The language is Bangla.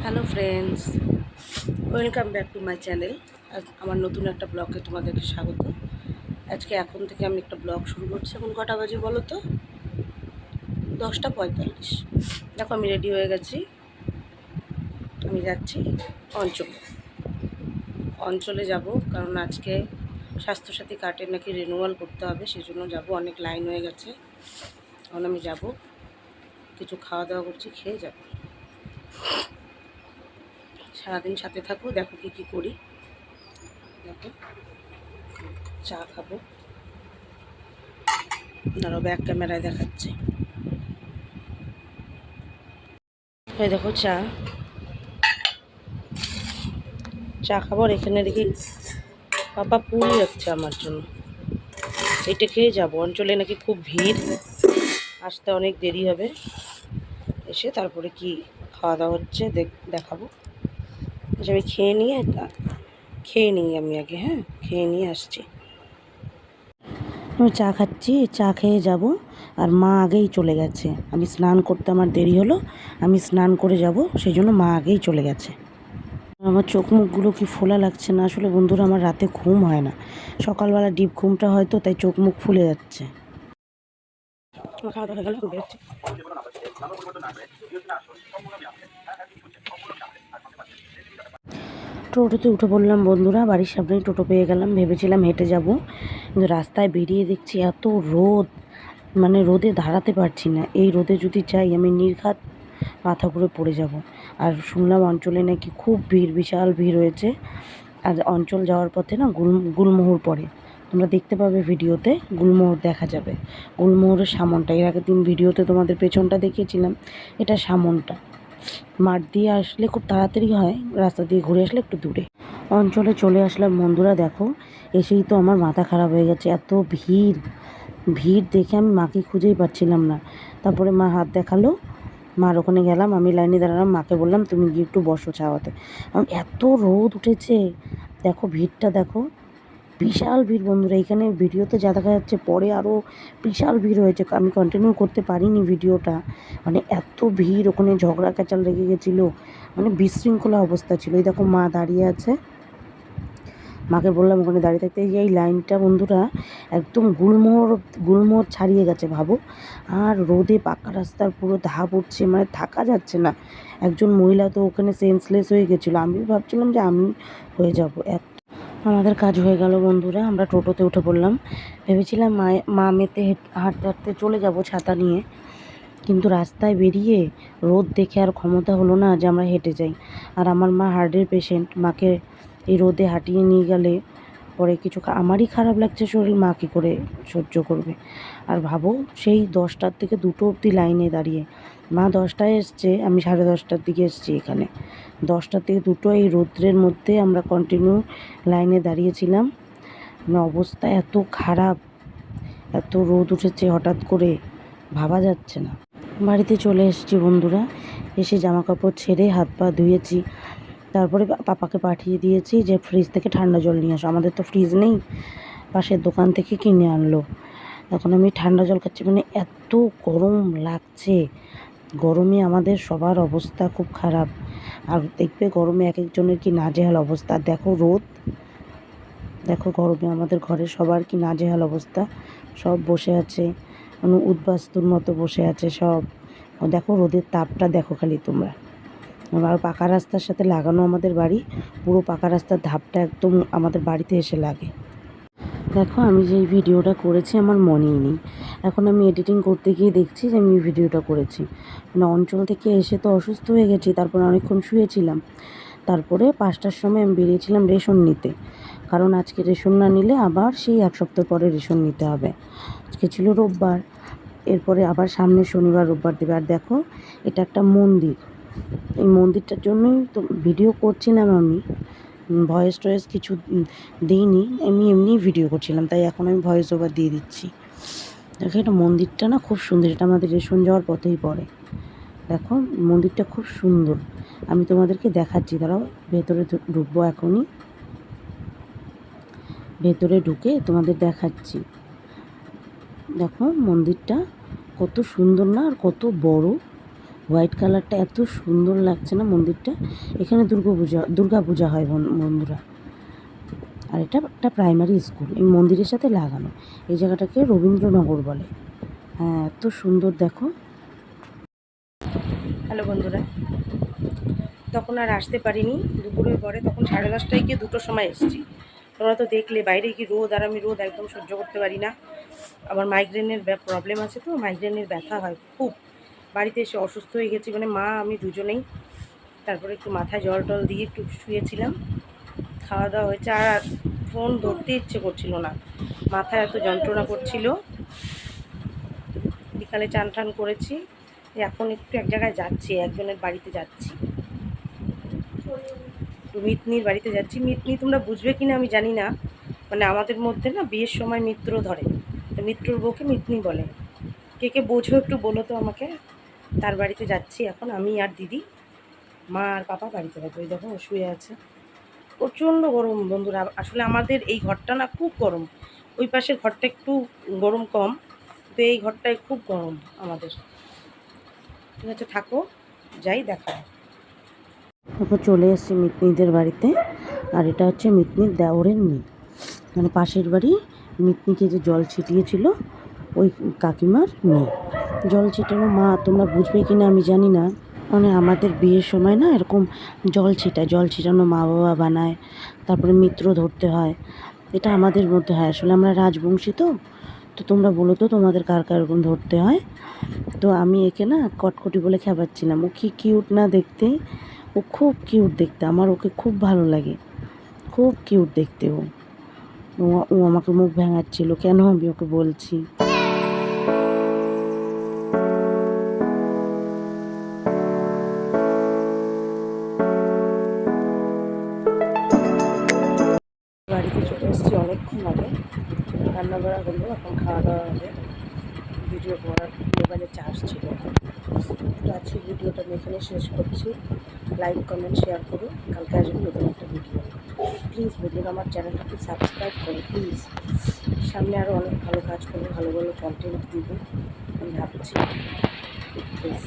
Hello friends, welcome back to my channel. আজ আমার নতুন একটা ব্লগে তোমাদেরকে স্বাগত। এখন থেকে আমি একটা ব্লগ শুরু করছি। এখন কটা বাজে বলো তো? 10:45। দেখো আমি রেডি হয়ে গেছি। আমি যাচ্ছি অঞ্চলে। অঞ্চলে যাব কারণ আজকে স্বাস্থ্যসাথী কার্ডের নাকি রিনিউয়াল করতে হবে, সেই জন্য যাবো। অনেক লাইন হয়ে গেছে। এখন আমি যাব, কিছু খাওয়া দাওয়া করছি, খেয়ে যাব। সারাদিন সাথে থাকো, দেখো কী করি। দেখো, চা খাবো, ধরো ব্যাক ক্যামেরায় দেখাচ্ছে। এই দেখো চা খাবার এখানে রেখে পাপা পুরি রাখছে আমার জন্য। এটা খেয়ে যাবো। অঞ্চলে নাকি খুব ভিড়, আসতে অনেক দেরি হবে। এসে তারপরে কি খাওয়া দাওয়া হচ্ছে দেখাবো। আমি খেয়ে নিই আমি আগে। হ্যাঁ, খেয়ে নিয়ে আসছি। আমি চা খাচ্ছি, চা খেয়ে যাব। আর মা আগেই চলে গেছে। আমি স্নান করতে আমার দেরি হলো, আমি স্নান করে যাব, সেই জন্য মা আগেই চলে গেছে। আমার চোখ মুখগুলো কি ফোলা লাগছে না। আসলে বন্ধুরা, আমার রাতে ঘুম হয় না। সকালবেলা ডিপ ঘুমটা হয় তো, তাই চোখ মুখ ফুলে যাচ্ছে। টোটোতে উঠে পড়লাম বন্ধুরা। বাড়ির সামনেই টোটো পেয়ে গেলাম। ভেবেছিলাম হেঁটে যাব, কিন্তু রাস্তায় বেরিয়ে দেখছি এত রোদ, মানে রোদে দাঁড়াতে পারছি না। এই রোদে যদি যাই আমি নির্ঘাত মাথা ঘুরে পড়ে যাব। আর শুনলাম অঞ্চলে নাকি খুব ভিড়, বিশাল ভিড় হয়েছে। আর অঞ্চল যাওয়ার পথে না গুলমোহর পড়ে। তোমরা দেখতে পাবে ভিডিওতে, গুলমোহর দেখা যাবে। গুলমোহরের সামনটা, এর আগের দিন ভিডিওতে তোমাদের পেছনটা দেখিয়েছিলাম, এটা সামনটা। মাঠ দিয়ে আসলে খুব তাড়াতাড়ি হয়, রাস্তা দিয়ে ঘুরে আসলে একটু দূরে। অঞ্চলে চলে আসলাম বন্ধুরা। দেখো, এসেই তো আমার মাথা খারাপ হয়ে গেছে। এত ভিড়, ভিড় দেখে আমি মাকে খুঁজেই পাচ্ছিলাম না। তারপরে মা হাত দেখালো, মার ওখানে গেলাম। আমি লাইনে দাঁড়ালাম, মাকে বললাম তুমি গিয়ে একটু বসো চাওয়াতে। এত রোদ উঠেছে, দেখো ভিড়টা দেখো, বিশাল ভিড় বন্ধুরা। এখানে ভিডিওতে যা দেখা যাচ্ছে, পরে আরও বিশাল ভিড় হয়েছে। আমি কন্টিনিউ করতে পারিনি ভিডিওটা, মানে এত ভিড়। ওখানে ঝগড়া ক্যাচাল লেগে গেছিলো, মানে বিশৃঙ্খলা অবস্থা ছিল। এই দেখো মা দাঁড়িয়ে আছে, মাকে বললাম ওখানে দাঁড়িয়ে থাকতে। এই লাইনটা বন্ধুরা একদম গুলমোহর ছাড়িয়ে গেছে ভাবো। আর রোদে পাকা রাস্তার পুরো ধাপ উঠছে, মানে থাকা যাচ্ছে না। একজন মহিলা তো ওখানে সেন্সলেস হয়ে গেছিলো। আমিও ভাবছিলাম যে আমি হয়ে যাব। আমাদের কাজ হয়ে গেল বন্ধুরা। আমরা টোটোতে উঠে পড়লাম। ভেবেছিলাম মা মেতে হাঁটতে হাঁটতে চলে যাব ছাতা নিয়ে, কিন্তু রাস্তায় বেরিয়ে রোদ দেখে আর ক্ষমতা হলো না যে আমরা হেঁটে যাই। আর আমার মা হার্টের পেশেন্ট, মাকে এই রোদে হাঁটিয়ে নিয়ে গেলে পরে কিছু আমারই খারাপ লাগছে শরীর, মা কী করে সহ্য করবে। আর ভাবো, সেই 10টার থেকে 2টো অবধি লাইনে দাঁড়িয়ে। মা 10টায় এসছে, আমি 10:30টার দিকে এসছি এখানে। 10টার থেকে 2টো এই রৌদ্রের মধ্যে আমরা কন্টিনিউ লাইনে দাঁড়িয়েছিলাম। মানে অবস্থা এত খারাপ, এত রোদ উঠেছে হঠাৎ করে, ভাবা যাচ্ছে না। বাড়িতে চলে এসেছি বন্ধুরা। এসে জামা কাপড় ছেড়ে হাত পা ধুয়েছি। তারপরে পাপাকে পাঠিয়ে দিয়েছি যে ফ্রিজ থেকে ঠান্ডা জল নিয়ে আসো। আমাদের তো ফ্রিজ নেই, পাশের দোকান থেকে কিনে আনলো। এখন আমি ঠান্ডা জল খাচ্ছি। মানে এত গরম লাগছে, গরমে আমাদের সবার অবস্থা খুব খারাপ। আর দেখবে গরমে এক একজনের কি নাজেহাল অবস্থা। দেখো রোদ, দেখো গরমে আমাদের ঘরের সবার কি নাজেহাল অবস্থা। সব বসে আছে, মানে উদ্বাস্তুর মতো বসে আছে সব। দেখো রোদের তাপটা দেখো খালি তোমরা। আর পাকা রাস্তার সাথে লাগানো আমাদের বাড়ি, পুরো পাকা রাস্তার ধাপটা একদম আমাদের বাড়িতে এসে লাগে। দেখো আমি যে এই ভিডিওটা করেছি আমার মনেই নেই। এখন আমি এডিটিং করতে গিয়ে দেখছি যে আমি এই ভিডিওটা করেছি। মানে অঞ্চল থেকে এসে তো অসুস্থ হয়ে গেছি, তারপর অনেকক্ষণ শুয়েছিলাম। তারপরে 5টার সময় আমি বেরিয়েছিলাম রেশন নিতে, কারণ আজকে রেশন না নিলে আবার সেই 1 সপ্তাহ পরে রেশন নিতে হবে। আজকে ছিল রোববার, এরপরে আবার সামনে শনিবার রোববার দেবে। আর দেখো, এটা একটা মন্দির। এই মন্দিরটার জন্যই তো ভিডিও করছিলাম আমি, ভয়েস টয়েস কিছু দিইনি, এমনি ভিডিও করছিলাম, তাই এখন আমি ভয়েস ওভার দিয়ে দিচ্ছি। দেখো, এটা মন্দিরটা না খুব সুন্দর। এটা আমাদের রেশন যাওয়ার পথেই পড়ে। দেখো মন্দিরটা খুব সুন্দর, আমি তোমাদেরকে দেখাচ্ছি। দাঁড়াও, ভেতরে ঢুকবো এখনই। ভেতরে ঢুকে তোমাদের দেখাচ্ছি। দেখো মন্দিরটা কত সুন্দর না, আর কত বড়। হোয়াইট কালারটা এত সুন্দর লাগছে না মন্দিরটা। এখানে দুর্গা পূজা হয় বন্ধুরা। আর এটা একটা প্রাইমারি স্কুল এই মন্দিরের সাথে লাগানো। এই জায়গাটাকে রবীন্দ্রনগর বলে। হ্যাঁ, এত সুন্দর দেখো। হ্যালো বন্ধুরা, তখন আর আসতে পারিনি দুপুরের পরে, তখন 10:30টায় গিয়ে 2টোর সময় এসেছি। তোমরা তো দেখলে বাইরে কি রোদ, আর আমি রোদ একদম সহ্য করতে পারি না। আমার মাইগ্রেনের প্রবলেম আছে, তো মাইগ্রেনের ব্যথা হয় খুব। বাড়িতে এসে অসুস্থ হয়ে গেছি, মানে মা আমি দুজনেই। তারপরে একটু মাথায় জল টল দিয়ে একটু শুয়েছিলাম, খাওয়া দাওয়া হয়েছে। আর ফোন ধরতে ইচ্ছে করছিল না, মাথায় এত যন্ত্রণা করছিল। বিকালে চান টান করেছি, এখন একটু এক জায়গায় যাচ্ছি, একজনের বাড়িতে যাচ্ছি, মিতনির বাড়িতে যাচ্ছি। মিতনি তোমরা বুঝবে কি না আমি জানি না, মানে আমাদের মধ্যে না বিয়ের সময় মিত্র ধরে, তো মিত্রর বউকে মিতনি বলে। কে কে বোঝো একটু বলো তো আমাকে। তার বাড়িতে যাচ্ছি এখন, আমি আর দিদি, মা আর পাপা বাড়িতে যাবে। ওই দেখো শুয়ে আছে। প্রচণ্ড গরম বন্ধুরা, আসলে আমাদের এই ঘরটা না খুব গরম। ওই পাশের ঘরটা একটু গরম কম, তো এই ঘরটায় খুব গরম আমাদের। ঠিক আছে, থাকো, যাই দেখা। এখন চলে এসেছি মিতনিদের বাড়িতে। আর এটা হচ্ছে মিতনির দেওরের মেয়ে, মানে পাশের বাড়ি মিতনিকে যে জল ছিটিয়েছিল ওই কাকিমার মেয়ে। জল ছিটানো মা, তোমরা বুঝবে কি না আমি জানি না, মানে আমাদের বিয়ের সময় না এরকম জল ছিটানো মা বাবা বানায়, তারপরে মিত্র ধরতে হয়। এটা আমাদের মধ্যে হয়, আসলে আমরা রাজবংশী তো। তো তোমরা বলো তো তোমাদের কার কার এরকম ধরতে হয়। তো আমি একে না কটকটি বলে খেপাচ্ছিলাম। ও কি কিউট না দেখতে, ও খুব কিউট দেখতে, আমার ওকে খুব ভালো লাগে, খুব কিউট দেখতে ও। ও আমাকে মুখ ভেঙাচ্ছিল, কেন আমি ওকে বলছি। বাড়িতে চলে এসেছি অনেকক্ষণ আগে, রান্না বাড়া হলো, এখন খাওয়া দাওয়া হবে। ভিডিও করার মোবাইলে চার্জ ছিল। তো আজকের ভিডিওটা আমি এখানে শেষ করছি। লাইক কমেন্ট শেয়ার করুন, কালকে আসবে নতুন একটা ভিডিও। প্লিজ বলুন আমার চ্যানেলটাকে সাবস্ক্রাইব করুন প্লিজ। সামনে আরও অনেক ভালো কাজ করবো, ভালো ভালো কন্টেন্ট দিব আমি ভাবছি, প্লিজ।